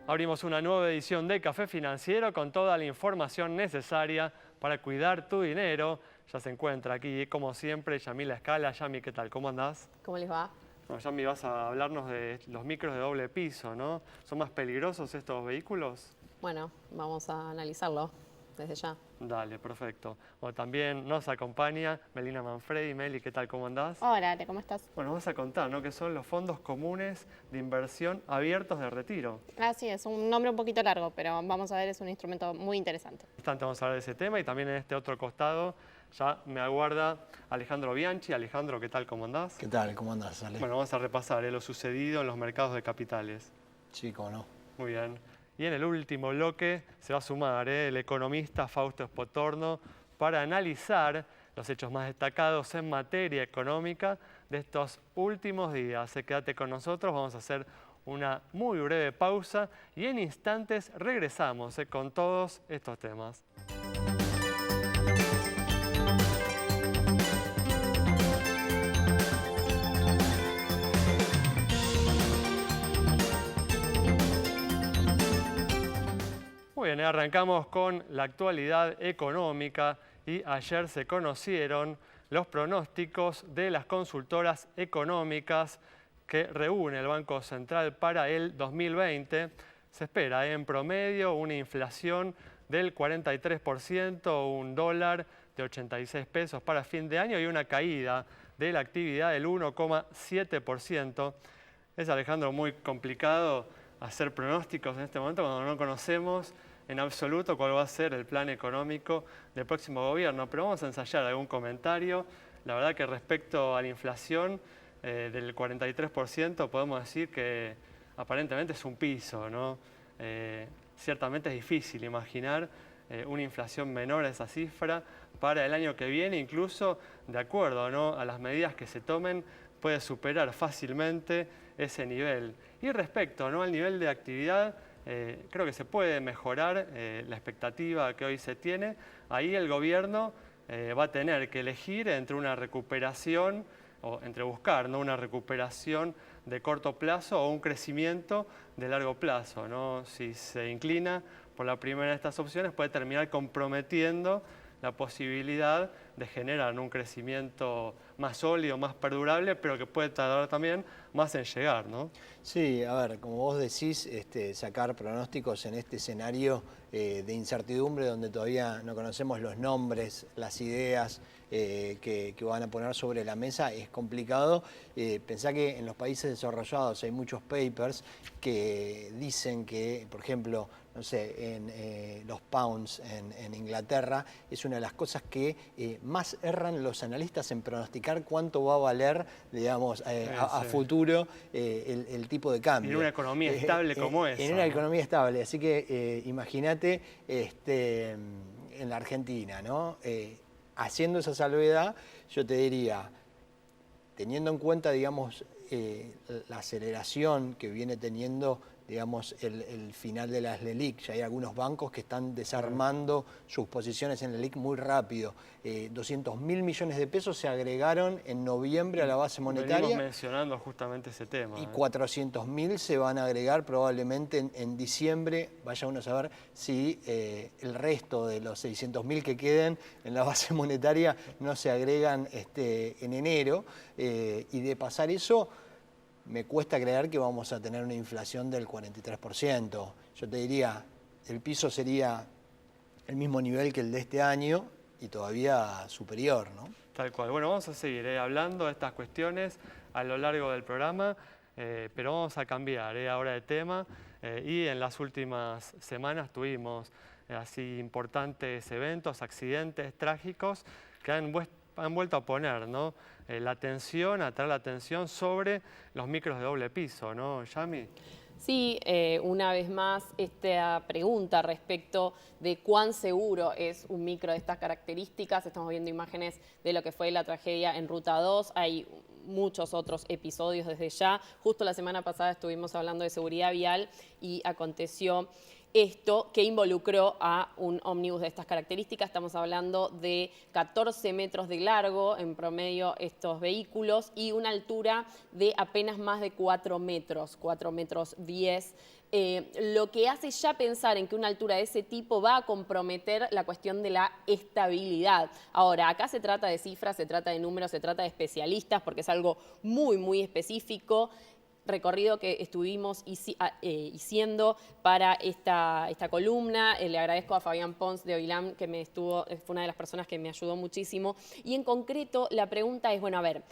Abrimos una nueva edición de Café Financiero con toda la información necesaria para cuidar tu dinero. Ya se encuentra aquí, como siempre, Yamila Escala. Yami, ¿qué tal? ¿Cómo andás? ¿Cómo les va? Bueno, Yami, vas a hablarnos de los micros de doble piso, ¿no? ¿Son más peligrosos estos vehículos? Bueno, vamos a analizarlo desde ya. Dale, perfecto. Bueno, también nos acompaña Melina Manfredi. Meli, ¿qué tal? ¿Cómo andás? Hola, Ale, ¿cómo estás? Bueno, vamos a contar, ¿no? ¿Qué son los fondos comunes de inversión abiertos de retiro? Así es, un nombre un poquito largo, pero vamos a ver, es un instrumento muy interesante. Vamos a hablar de ese tema y también en este otro costado ya me aguarda Alejandro Bianchi. Alejandro, ¿qué tal? ¿Cómo andás? ¿Qué tal? ¿Cómo andás, Ale? Bueno, vamos a repasar lo sucedido en los mercados de capitales. Sí, cómo no. Muy bien. Y en el último bloque se va a sumar el economista Fausto Espotorno para analizar los hechos más destacados en materia económica de estos últimos días. Quédate con nosotros, vamos a hacer una muy breve pausa y en instantes regresamos con todos estos temas. Muy bien, arrancamos con la actualidad económica y ayer se conocieron los pronósticos de las consultoras económicas que reúne el Banco Central para el 2020. Se espera en promedio una inflación del 43%, un dólar de 86 pesos para fin de año y una caída de la actividad del 1,7%. Es, Alejandro, muy complicado hacer pronósticos en este momento cuando no conocemos en absoluto cuál va a ser el plan económico del próximo gobierno, pero vamos a ensayar algún comentario. La verdad que respecto a la inflación del 43% podemos decir que aparentemente es un piso, ¿no? Ciertamente es difícil imaginar una inflación menor a esa cifra para el año que viene, incluso de acuerdo, ¿no?, a las medidas que se tomen, puede superar fácilmente ese nivel. Y respecto, ¿no?, al nivel de actividad, creo que se puede mejorar la expectativa que hoy se tiene. Ahí el gobierno va a tener que elegir entre una recuperación, o entre buscar, ¿no?, una recuperación de corto plazo o un crecimiento de largo plazo, ¿no? Si se inclina por la primera de estas opciones, puede terminar comprometiendo la posibilidad de generar un crecimiento más sólido, más perdurable, pero que puede tardar también más en llegar, ¿no? Sí, a ver, como vos decís, sacar pronósticos en este escenario de incertidumbre donde todavía no conocemos los nombres, las ideas que van a poner sobre la mesa es complicado. Pensá que en los países desarrollados hay muchos papers que dicen que, por ejemplo, no sé, en los pounds en Inglaterra es una de las cosas que más erran los analistas en pronosticar cuánto va a valer, digamos, a futuro el tipo de cambio. En una economía estable como esa. En una economía estable, así que imagínate en la Argentina, ¿no? Haciendo esa salvedad, yo te diría, teniendo en cuenta, digamos, la aceleración que viene teniendo, digamos, el final de las LELIQ. Ya hay algunos bancos que están desarmando sus posiciones en LELIQ muy rápido. 200.000 millones de pesos se agregaron en noviembre a la base monetaria. Venimos mencionando justamente ese tema. Y 400.000 se van a agregar probablemente en diciembre. Vaya uno a saber si el resto de los 600.000 que queden en la base monetaria no se agregan en enero. Y de pasar eso, me cuesta creer que vamos a tener una inflación del 43%. Yo te diría, el piso sería el mismo nivel que el de este año y todavía superior, ¿no? Tal cual. Bueno, vamos a seguir hablando de estas cuestiones a lo largo del programa, pero vamos a cambiar ahora de tema. Y en las últimas semanas tuvimos así importantes eventos, accidentes trágicos que han vuelto a poner, ¿no?, atraer la atención sobre los micros de doble piso, ¿no, Yami? Sí, una vez más, esta pregunta respecto de cuán seguro es un micro de estas características. Estamos viendo imágenes de lo que fue la tragedia en Ruta 2. Hay muchos otros episodios desde ya. Justo la semana pasada estuvimos hablando de seguridad vial y aconteció esto que involucró a un ómnibus de estas características. Estamos hablando de 14 metros de largo en promedio estos vehículos y una altura de apenas más de 4 metros, 4 metros 10. Lo que hace ya pensar en que una altura de ese tipo va a comprometer la cuestión de la estabilidad. Ahora, acá se trata de cifras, se trata de números, se trata de especialistas, porque es algo muy, muy específico. Recorrido que estuvimos haciendo para esta columna. Le agradezco a Fabián Pons de Oilam, que fue una de las personas que me ayudó muchísimo. Y en concreto, la pregunta es, bueno, a ver,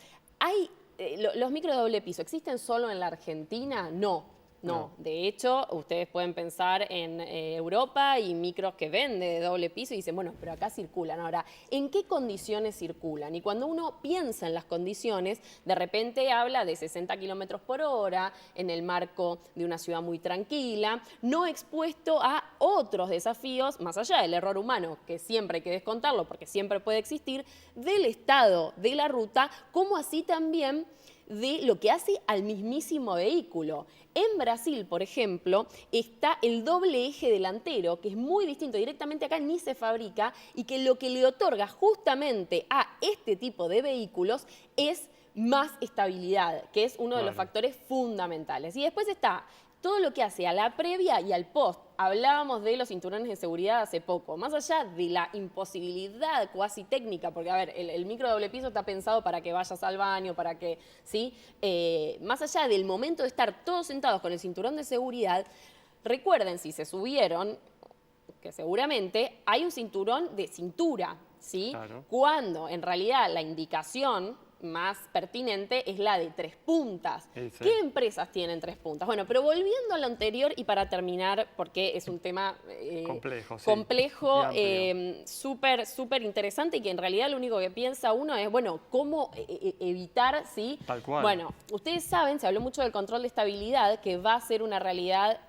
¿los micro de doble piso existen solo en la Argentina? No, de hecho, ustedes pueden pensar en Europa y micros que venden de doble piso y dicen, bueno, pero acá circulan. Ahora, ¿en qué condiciones circulan? Y cuando uno piensa en las condiciones, de repente habla de 60 kilómetros por hora en el marco de una ciudad muy tranquila, no expuesto a otros desafíos, más allá del error humano, que siempre hay que descontarlo porque siempre puede existir, del estado de la ruta, como así también de lo que hace al mismísimo vehículo. En Brasil, por ejemplo, está el doble eje delantero, que es muy distinto, directamente acá ni se fabrica, y que lo que le otorga justamente a este tipo de vehículos es más estabilidad, que es uno de los factores fundamentales. Y después está todo lo que hace a la previa y al post. Hablábamos de los cinturones de seguridad hace poco. Más allá de la imposibilidad cuasi técnica, porque a ver, el micro doble piso está pensado para que vayas al baño, para que, ¿sí? Más allá del momento de estar todos sentados con el cinturón de seguridad, recuerden, si se subieron, que seguramente hay un cinturón de cintura, ¿sí? Claro. Cuando en realidad la indicación más pertinente es la de 3 puntas. Sí. ¿Qué empresas tienen 3 puntas? Bueno, pero volviendo a lo anterior y para terminar, porque es un tema complejo, súper interesante y que en realidad lo único que piensa uno es, bueno, ¿cómo evitar, sí? Tal cual. Bueno, ustedes saben, se habló mucho del control de estabilidad, que va a ser una realidad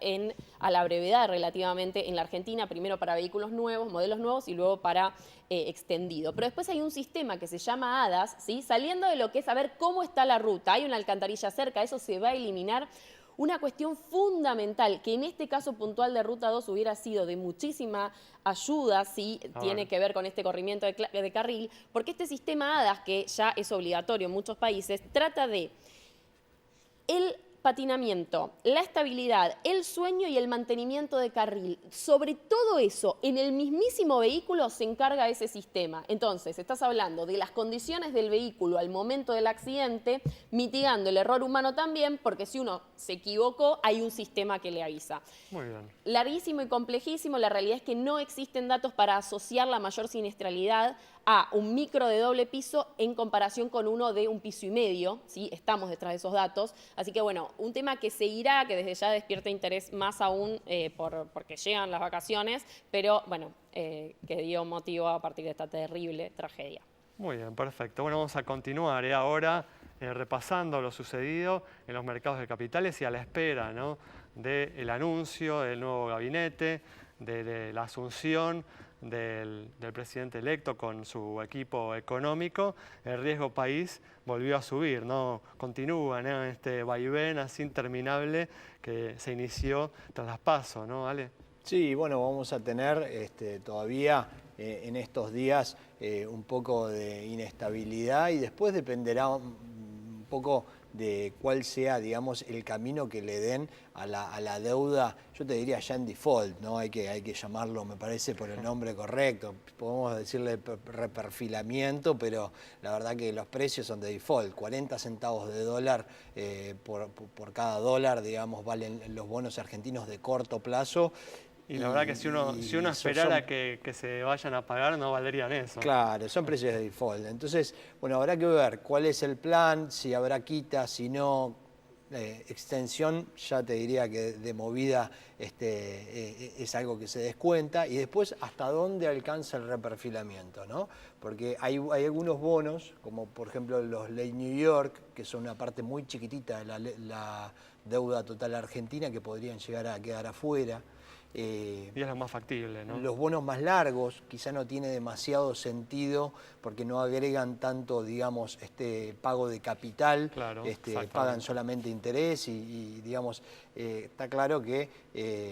a la brevedad relativamente en la Argentina, primero para vehículos nuevos, modelos nuevos y luego para extendido. Pero después hay un sistema que se llama ADAS, ¿sí? Saliendo de lo que es saber cómo está la ruta, hay una alcantarilla cerca, eso se va a eliminar. Una cuestión fundamental, que en este caso puntual de Ruta 2 hubiera sido de muchísima ayuda, si tiene que ver con este corrimiento de carril, porque este sistema ADAS, que ya es obligatorio en muchos países, trata de el patinamiento, la estabilidad, el sueño y el mantenimiento de carril. Sobre todo eso, en el mismísimo vehículo se encarga ese sistema. Entonces, estás hablando de las condiciones del vehículo al momento del accidente, mitigando el error humano también, porque si uno se equivocó, hay un sistema que le avisa. Muy bien. Larguísimo y complejísimo, la realidad es que no existen datos para asociar la mayor siniestralidad a un micro de doble piso en comparación con uno de un piso y medio, ¿sí? Estamos detrás de esos datos, así que bueno, un tema que seguirá, que desde ya despierta interés más aún porque llegan las vacaciones, pero bueno, que dio motivo a partir de esta terrible tragedia. Muy bien, perfecto. Bueno, vamos a continuar ahora repasando lo sucedido en los mercados de capitales y a la espera, ¿no?, del anuncio del nuevo gabinete, de la asunción del presidente electo con su equipo económico. El riesgo país volvió a subir, ¿no? Continúa, ¿no?, este vaivén así interminable que se inició tras las PASO, ¿no, Ale? Sí, bueno, vamos a tener todavía en estos días un poco de inestabilidad y después dependerá un poco de cuál sea, digamos, el camino que le den a la deuda, yo te diría ya en default, ¿no? Hay que llamarlo, me parece, por el nombre correcto. Podemos decirle reperfilamiento, pero la verdad que los precios son de default. 40 centavos de dólar por cada dólar, digamos, valen los bonos argentinos de corto plazo. Y la verdad que si uno esperara que se vayan a pagar, no valdrían eso. Claro, son precios de default. Entonces, bueno, habrá que ver cuál es el plan, si habrá quita, si no, extensión, ya te diría que de movida es algo que se descuenta. Y después, hasta dónde alcanza el reperfilamiento, ¿no? Porque hay algunos bonos, como por ejemplo los Ley New York, que son una parte muy chiquitita de la deuda total argentina, que podrían llegar a quedar afuera. Y es lo más factible, ¿no? Los bonos más largos quizá no tiene demasiado sentido porque no agregan tanto, digamos, pago de capital, Claro, pagan solamente interés digamos, está claro que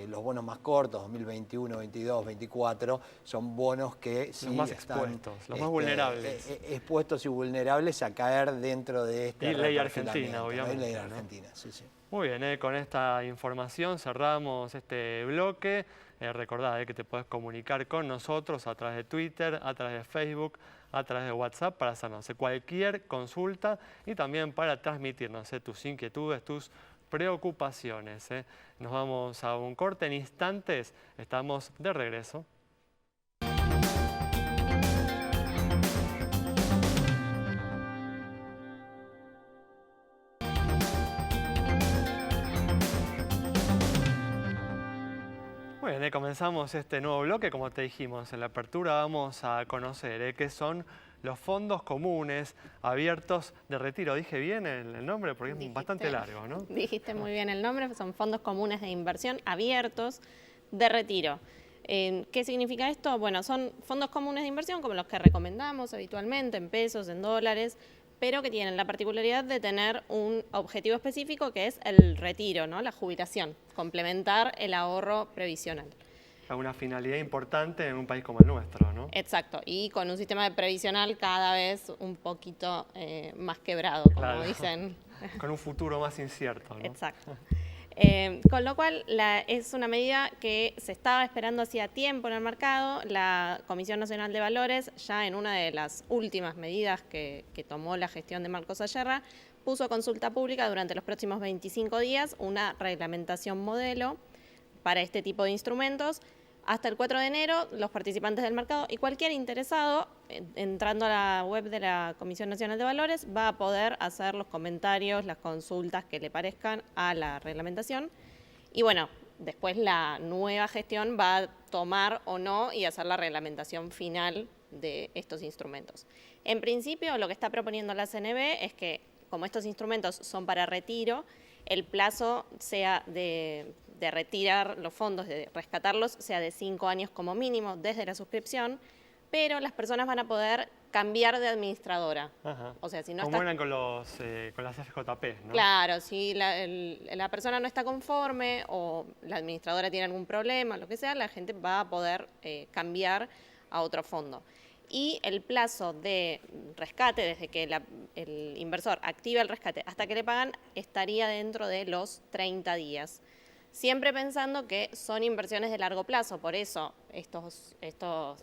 los bonos más cortos, 2021, 22, 24, son bonos que sí los más están expuestos, los más vulnerables. Expuestos y vulnerables a caer dentro de este Y ley reperfilamiento, argentina, obviamente. Ley ¿no? argentina, sí, sí. Muy bien, con esta información cerramos este bloque. Recordá que te puedes comunicar con nosotros a través de Twitter, a través de Facebook, a través de WhatsApp para hacernos cualquier consulta y también para transmitirnos tus inquietudes, tus preocupaciones. Nos vamos a un corte, en instantes estamos de regreso. Muy bien, comenzamos este nuevo bloque. Como te dijimos en la apertura, vamos a conocer qué son los fondos comunes abiertos de retiro. ¿Dije bien el nombre? Porque es bastante largo, ¿no? Dijiste muy bien el nombre, son fondos comunes de inversión abiertos de retiro. ¿Qué significa esto? Bueno, son fondos comunes de inversión como los que recomendamos habitualmente, en pesos, en dólares, pero que tienen la particularidad de tener un objetivo específico que es el retiro, ¿no? La jubilación, complementar el ahorro previsional. Una finalidad importante en un país como el nuestro, ¿no? Exacto, y con un sistema de previsional cada vez un poquito más quebrado, como Claro. dicen. Con un futuro más incierto, ¿no? Exacto. Con lo cual es una medida que se estaba esperando hacía tiempo en el mercado. La Comisión Nacional de Valores, ya en una de las últimas medidas que tomó la gestión de Marcos Ayerra, puso a consulta pública durante los próximos 25 días una reglamentación modelo para este tipo de instrumentos. Hasta el 4 de enero, los participantes del mercado y cualquier interesado, entrando a la web de la Comisión Nacional de Valores, va a poder hacer los comentarios, las consultas que le parezcan a la reglamentación. Y bueno, después la nueva gestión va a tomar o no y hacer la reglamentación final de estos instrumentos. En principio, lo que está proponiendo la CNB es que, como estos instrumentos son para retiro, el plazo sea de retirar los fondos, de rescatarlos, sea de 5 años como mínimo desde la suscripción, pero las personas van a poder cambiar de administradora. Ajá. O sea, si no como está... eran con las FJP, ¿no? Claro, si la persona no está conforme o la administradora tiene algún problema, lo que sea, la gente va a poder cambiar a otro fondo. Y el plazo de rescate, desde que el inversor activa el rescate hasta que le pagan, estaría dentro de los 30 días. Siempre pensando que son inversiones de largo plazo, por eso estos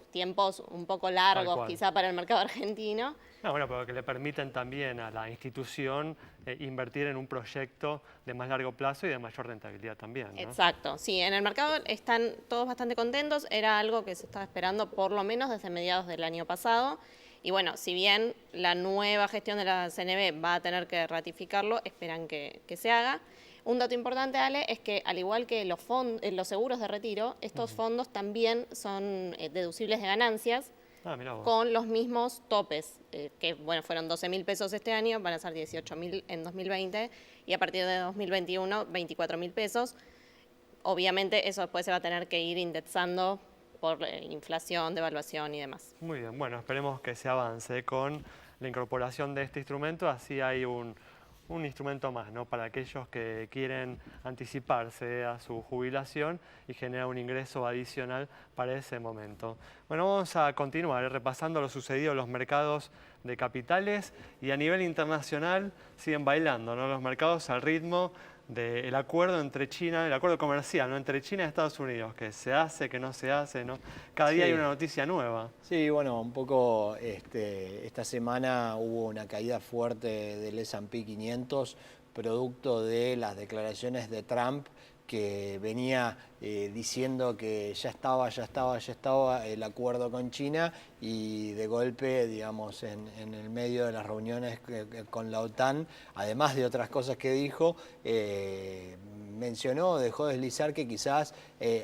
tiempos un poco largos quizá para el mercado argentino. No, bueno, pero que le permiten también a la institución invertir en un proyecto de más largo plazo y de mayor rentabilidad también, ¿no? Exacto, sí, en el mercado están todos bastante contentos, era algo que se estaba esperando por lo menos desde mediados del año pasado. Y bueno, si bien la nueva gestión de la CNB va a tener que ratificarlo, esperan que se haga. Un dato importante, Ale, es que al igual que los seguros de retiro, estos fondos también son deducibles de ganancias con los mismos topes, que bueno, fueron 12.000 pesos este año, van a ser 18.000 en 2020 y a partir de 2021, 24.000 pesos. Obviamente eso después se va a tener que ir indexando por inflación, devaluación y demás. Muy bien, bueno, esperemos que se avance con la incorporación de este instrumento, así hay un instrumento más, ¿no? Para aquellos que quieren anticiparse a su jubilación y generar un ingreso adicional para ese momento. Bueno, vamos a continuar repasando lo sucedido en los mercados de capitales y a nivel internacional siguen bailando, ¿no? Los mercados al ritmo del acuerdo entre China, el acuerdo comercial, ¿no? Entre China y Estados Unidos, que se hace, que no se hace, ¿no? Cada día hay una noticia nueva. Sí, bueno, un poco esta semana hubo una caída fuerte del S&P 500, producto de las declaraciones de Trump, que venía diciendo que ya estaba el acuerdo con China y de golpe, digamos, en el medio de las reuniones con la OTAN, además de otras cosas que dijo, dejó deslizar que quizás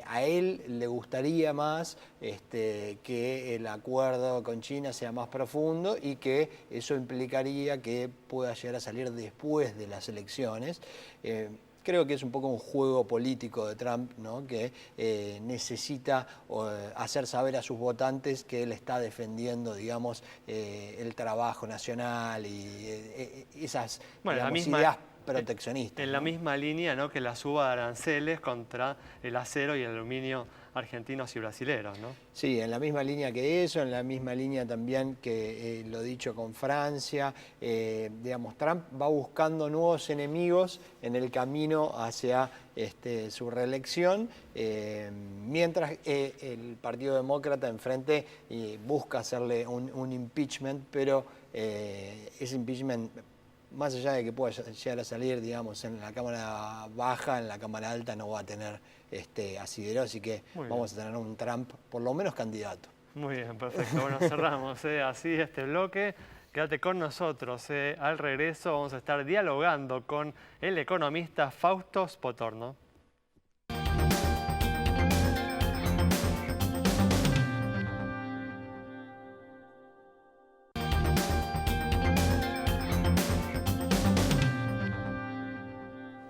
a él le gustaría más que el acuerdo con China sea más profundo y que eso implicaría que pueda llegar a salir después de las elecciones. creo que es un poco un juego político de Trump, ¿no? Que necesita hacer saber a sus votantes que él está defendiendo, digamos, el trabajo nacional y esas digamos, ideas proteccionistas. En la misma línea, ¿no?, que la suba de aranceles contra el acero y el aluminio argentinos y brasileros, ¿no? Sí, en la misma línea que eso, en la misma línea también que lo dicho con Francia. Digamos, Trump va buscando nuevos enemigos en el camino hacia su reelección, mientras el Partido Demócrata enfrente busca hacerle un impeachment, pero ese impeachment, más allá de que pueda llegar a salir, digamos, en la Cámara Baja, en la Cámara Alta no va a tener asidero, así que vamos a tener un Trump, por lo menos, candidato. Muy bien, perfecto. Bueno, cerramos así este bloque. Quédate con nosotros. Al regreso vamos a estar dialogando con el economista Fausto Spotorno.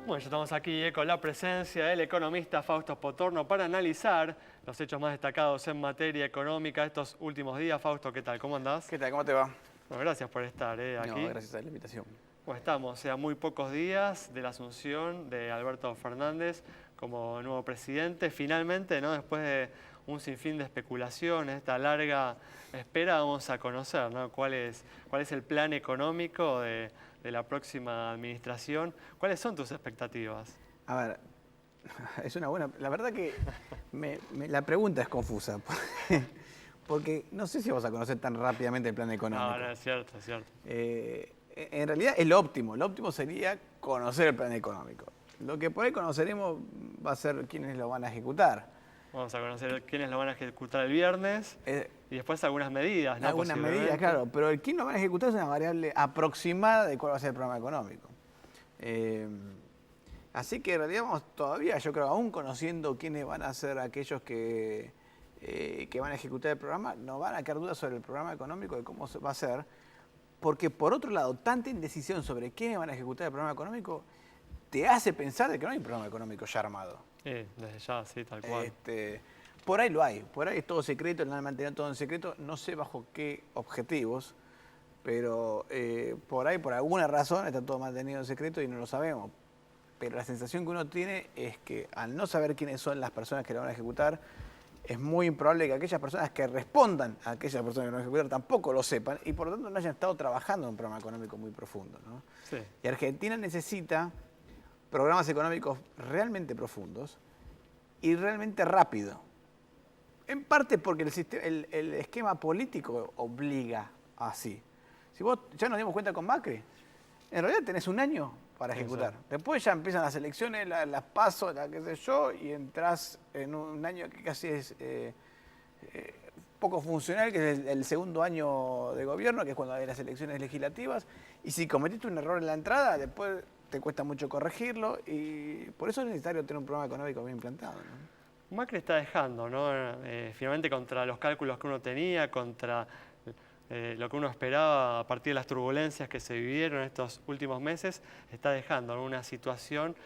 Bueno, ya estamos aquí con la presencia del economista Fausto Spotorno para analizar los hechos más destacados en materia económica estos últimos días. Fausto, ¿qué tal? ¿Cómo andás? ¿Qué tal? ¿Cómo te va? Bueno, gracias por estar aquí. No, gracias a la invitación. Bueno, estamos a muy pocos días de la asunción de Alberto Fernández como nuevo presidente. Finalmente, ¿no?, después de un sinfín de especulaciones, esta larga espera, vamos a conocer, ¿no?, cuál es el plan económico de la próxima administración. ¿Cuáles son tus expectativas? A ver, es una buena... La verdad que la pregunta es confusa, porque no sé si vamos a conocer tan rápidamente el plan económico. No, es cierto, es cierto. En realidad es lo óptimo. Lo óptimo sería conocer el plan económico. Lo que por ahí conoceremos va a ser quiénes lo van a ejecutar. Vamos a conocer quiénes lo van a ejecutar el viernes y después algunas medidas, ¿no? Algunas medidas, claro, pero el quién lo van a ejecutar es una variable aproximada de cuál va a ser el programa económico. Así que en realidad vamos todavía, yo creo, aún conociendo quiénes van a ser aquellos que van a ejecutar el programa, no van a quedar dudas sobre el programa económico, de cómo va a ser, porque por otro lado, tanta indecisión sobre quiénes van a ejecutar el programa económico te hace pensar de que no hay un programa económico ya armado. Desde ya, sí, tal cual. Por ahí lo hay, por ahí es todo secreto, lo van a mantener todo en secreto, no sé bajo qué objetivos, pero por ahí, por alguna razón, está todo mantenido en secreto y no lo sabemos. Pero la sensación que uno tiene es que al no saber quiénes son las personas que lo van a ejecutar, es muy improbable que aquellas personas que respondan a aquellas personas que lo van a ejecutar tampoco lo sepan y por lo tanto no hayan estado trabajando en un programa económico muy profundo, ¿no? Sí. Y Argentina necesita programas económicos realmente profundos y realmente rápido. En parte porque el esquema político obliga así. Si vos ya nos dimos cuenta con Macri, en realidad tenés un año para ejecutar. Exacto. Después ya empiezan las elecciones, las PASO, la qué sé yo, y entras en un año que casi es poco funcional, que es el segundo año de gobierno, que es cuando hay las elecciones legislativas. Y si cometiste un error en la entrada, después te cuesta mucho corregirlo, y por eso es necesario tener un programa económico bien implantado, ¿no? Macri está dejando, ¿no? Finalmente contra los cálculos que uno tenía, contra lo que uno esperaba a partir de las turbulencias que se vivieron estos últimos meses, está dejando, ¿no?, una situación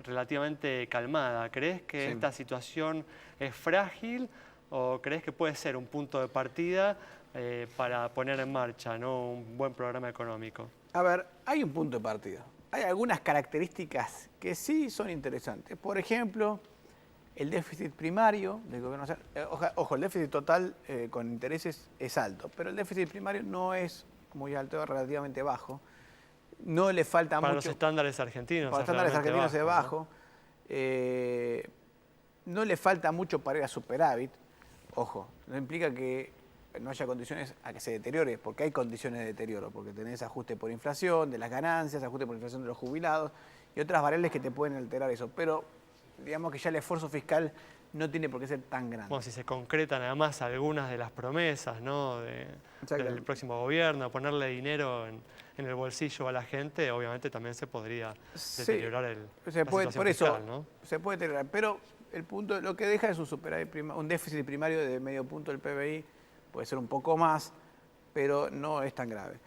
relativamente calmada. ¿Crees que esta situación es frágil o crees que puede ser un punto de partida para poner en marcha, ¿no?, un buen programa económico? A ver, hay un punto de partida. Hay algunas características que sí son interesantes. Por ejemplo, el déficit primario del gobierno. Ojo, el déficit total con intereses es alto, pero el déficit primario no es muy alto, es relativamente bajo. No le falta mucho. Para los estándares argentinos. Para los estándares argentinos es bajo. No le falta mucho para ir a superávit. Ojo, no implica que no haya condiciones a que se deteriore, porque hay condiciones de deterioro, porque tenés ajuste por inflación de las ganancias, ajuste por inflación de los jubilados y otras variables que te pueden alterar eso. Pero digamos que ya el esfuerzo fiscal no tiene por qué ser tan grande. Bueno, si se concretan además algunas de las promesas, ¿no?, del próximo gobierno, ponerle dinero en el bolsillo a la gente, obviamente también se podría deteriorar la situación fiscal, ¿no? Se puede deteriorar, pero el punto, lo que deja es un déficit primario de medio punto del PBI, puede ser un poco más, pero no es tan grave.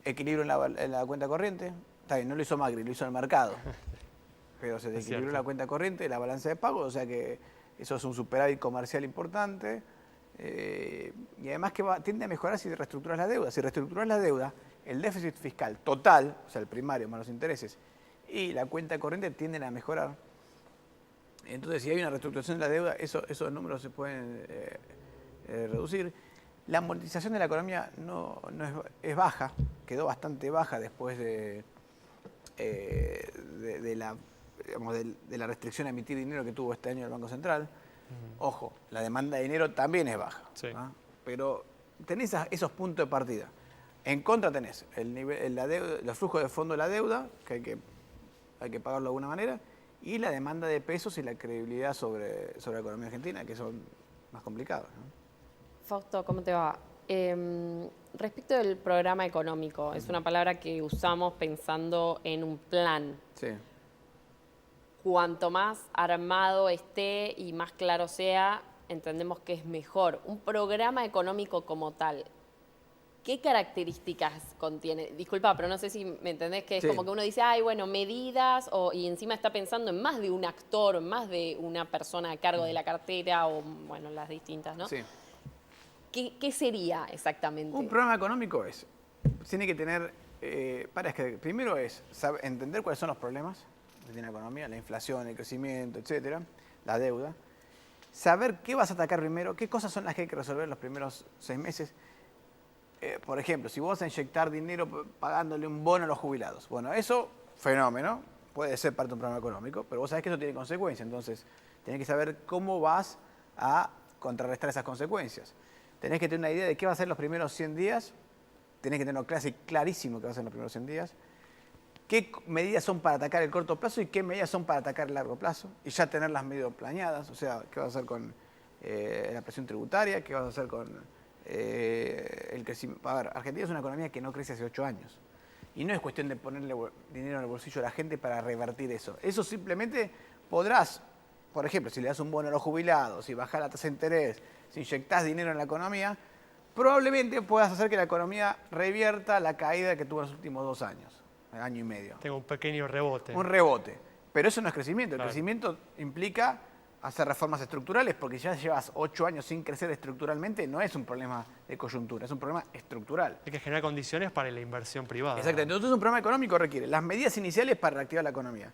Equilibrio en la cuenta corriente, está bien, no lo hizo Macri, lo hizo el mercado. pero se desequilibró cierto. la cuenta corriente, la balanza de pagos, o sea que eso es un superávit comercial importante. Y además que tiende a mejorar si reestructuras la deuda. Si reestructuras la deuda, el déficit fiscal total, o sea, el primario más los intereses, y la cuenta corriente tienden a mejorar. Entonces, si hay una reestructuración de la deuda, esos números se pueden reducir. La amortización de la economía es baja, quedó bastante baja después de la restricción a emitir dinero que tuvo este año el Banco Central. Ojo, la demanda de dinero también es baja, Sí. ¿no? Pero tenés esos puntos de partida. En contra tenés los flujos de fondo de la deuda, que hay que pagarlo de alguna manera, y la demanda de pesos y la credibilidad sobre la economía argentina, que son más complicados, ¿no? Fausto, ¿cómo te va? Respecto del programa económico, es una palabra que usamos pensando en un plan. Sí. Cuanto más armado esté y más claro sea, entendemos que es mejor. Un programa económico como tal, ¿qué características contiene? Disculpa, pero no sé si me entendés, que es Sí. como que uno dice, ay, bueno, medidas, y encima está pensando en más de un actor, en más de una persona a cargo de la cartera, o bueno, las distintas, ¿no? Sí. ¿Qué sería exactamente? Un programa económico tiene que tener, primero es entender cuáles son los problemas que tiene la economía, la inflación, el crecimiento, etcétera, la deuda. Saber qué vas a atacar primero, qué cosas son las que hay que resolver en los primeros 6 meses. Por ejemplo, si vos vas a inyectar dinero pagándole un bono a los jubilados, bueno, eso, fenómeno, puede ser parte de un programa económico, pero vos sabés que eso tiene consecuencias, entonces tenés que saber cómo vas a contrarrestar esas consecuencias. Tenés que tener una idea de qué va a ser los primeros 100 días, tenés que tener clarísimo qué va a ser los primeros 100 días, qué medidas son para atacar el corto plazo y qué medidas son para atacar el largo plazo, y ya tenerlas medio planeadas, o sea, qué vas a hacer con la presión tributaria, qué vas a hacer con el crecimiento. A ver, Argentina es una economía que no crece hace 8 años, y no es cuestión de ponerle dinero en el bolsillo a la gente para revertir eso. Eso simplemente podrás, por ejemplo, si le das un bono a los jubilados, si bajás la tasa de interés, si inyectás dinero en la economía, probablemente puedas hacer que la economía revierta la caída que tuvo en los últimos 2 años, año y medio. Tengo un pequeño rebote. Un rebote. Pero eso no es crecimiento. El Claro. crecimiento implica hacer reformas estructurales, porque ya llevas 8 años sin crecer estructuralmente, no es un problema de coyuntura, es un problema estructural. Hay que generar condiciones para la inversión privada. Exactamente. Entonces un programa económico requiere las medidas iniciales para reactivar la economía.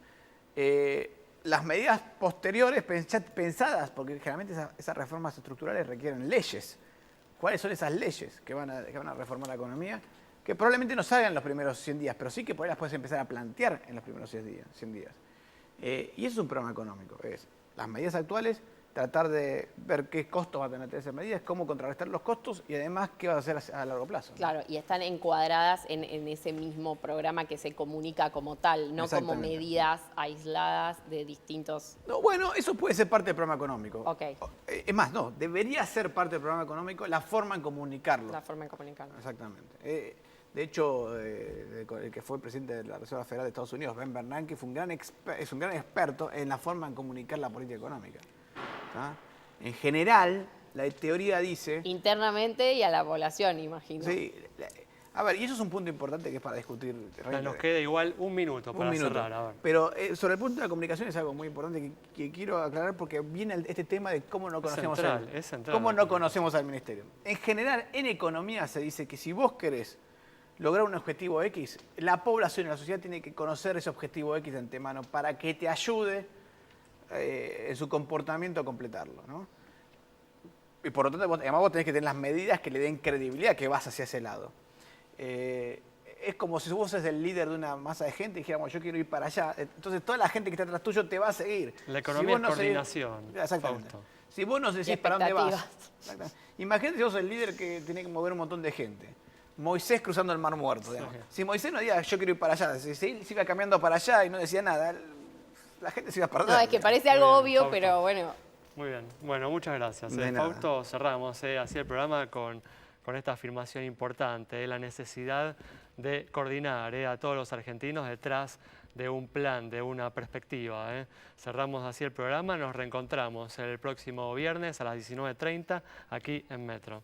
Las medidas posteriores pensadas, porque generalmente esas reformas estructurales requieren leyes. ¿Cuáles son esas leyes que van a reformar la economía? Que probablemente no salgan en los primeros 100 días, pero sí que por ahí las puedes empezar a plantear en los primeros 100 días. Y eso es un programa económico. Es las medidas actuales, tratar de ver qué costos va a tener esas medidas, cómo contrarrestar los costos y además qué vas a hacer a largo plazo, ¿no? Claro, y están encuadradas en ese mismo programa que se comunica como tal, no como Exactamente. medidas aisladas de distintos... No, bueno, eso puede ser parte del programa económico. Ok. Es más, no, debería ser parte del programa económico la forma en comunicarlo. La forma de comunicarlo. Exactamente. De hecho, el que fue presidente de la Reserva Federal de Estados Unidos, Ben Bernanke, es un gran experto en la forma en comunicar la política económica. ¿Ah? En general, la teoría dice... Internamente y a la población, imagino. Sí, a ver, y eso es un punto importante que es para discutir. Nos queda igual un minuto para cerrar. A ver. Pero sobre el punto de la comunicación es algo muy importante que quiero aclarar porque viene este tema de cómo no conocemos Es central cómo la no comunicación. conocemos al ministerio. En general, en economía se dice que si vos querés lograr un objetivo X, la población y la sociedad tiene que conocer ese objetivo X de antemano para que te ayude en su comportamiento a completarlo, ¿no? Y por lo tanto, además vos tenés que tener las medidas que le den credibilidad que vas hacia ese lado. Es como si vos sos el líder de una masa de gente y dijéramos, yo quiero ir para allá. Entonces toda la gente que está atrás tuyo te va a seguir. La economía vos es coordinación, Exactamente. Fausto. Si vos no decís Y para dónde vas. expectativas. Exactamente. Imagínate si vos sos el líder que tiene que mover un montón de gente. Moisés cruzando el Mar Muerto, digamos. Si Moisés no decía, yo quiero ir para allá, si él se iba caminando para allá y no decía nada, la gente se iba a perder. No, es que parece algo Muy bien, obvio, Fausto. pero bueno. Muy bien. Bueno, muchas gracias. De nada. Fausto, cerramos así el programa con esta afirmación importante, la necesidad de coordinar a todos los argentinos detrás de un plan, de una perspectiva. Cerramos así el programa, nos reencontramos el próximo viernes a las 19:30 aquí en Metro.